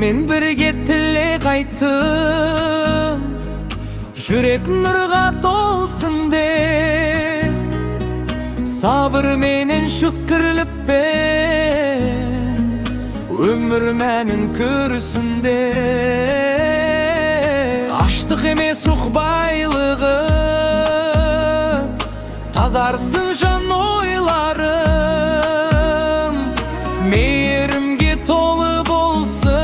men birge tilek ayttım, жүрек нұрға толсын деп, sabır менен шүкірліп бер, өмір мәнін көрсін деп. Аштық емес рух байлығы, тазарсын жан ойларым, мейірімге толы болсын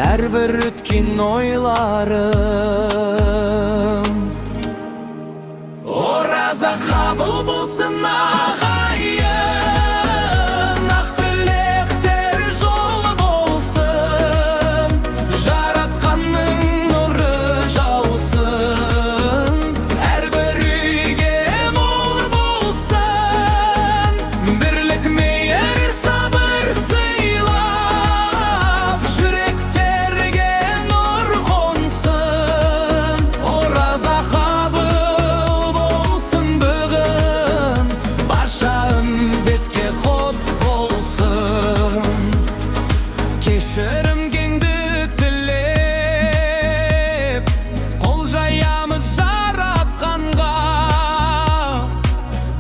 әрбір өткен ойларым. Ораза қабыл болсын ағайын, ақ тілектер жолы болсын, жаратқанның нұры жаусын, әрбір үйге мол болсын, бірлік мейір сабыр сыйлап, жүректерге нұр қонсын. Ораза қабыл болсын бүгін, барша үмбетке құт болсын. Кешірім кеңдік тілеп, қол жаямыз жаратқанға,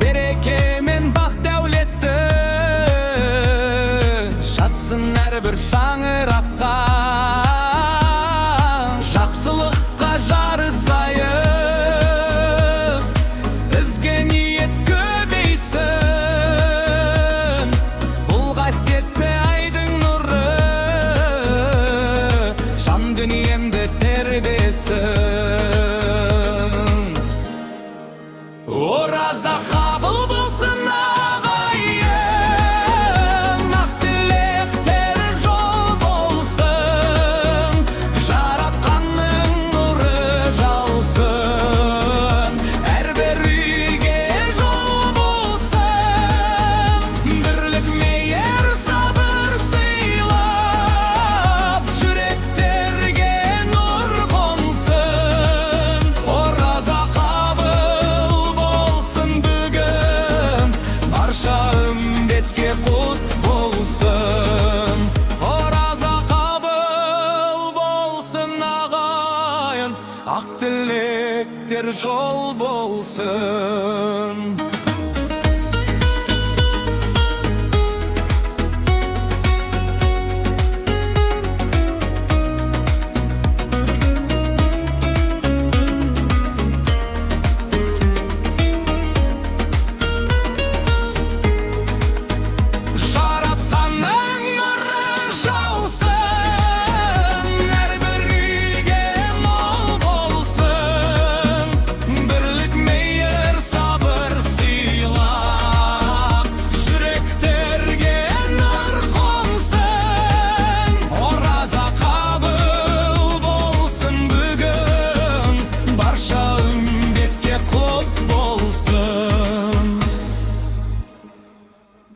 береке мен бақ дәулетті жазсын әрбір шаңыраққа. Жақсылыққа жарысайық, ізгі ниет көбейсін, бұл қасиетті айдың нұры жан дүниемді тербесін. Ораза қабыл болсын ағайын, ақ тілектер жол болсын, жаратқанның нұры жаусын, әрбір үйге жол болсын, бірлік мейір сабыр сыйлап, жүректерге нұр қонсын. Ораза қабыл болсын бүгін, барша үмбетке құт болсын. Ораза қабыл болсын ағайын, ақ тілектер жол болсын.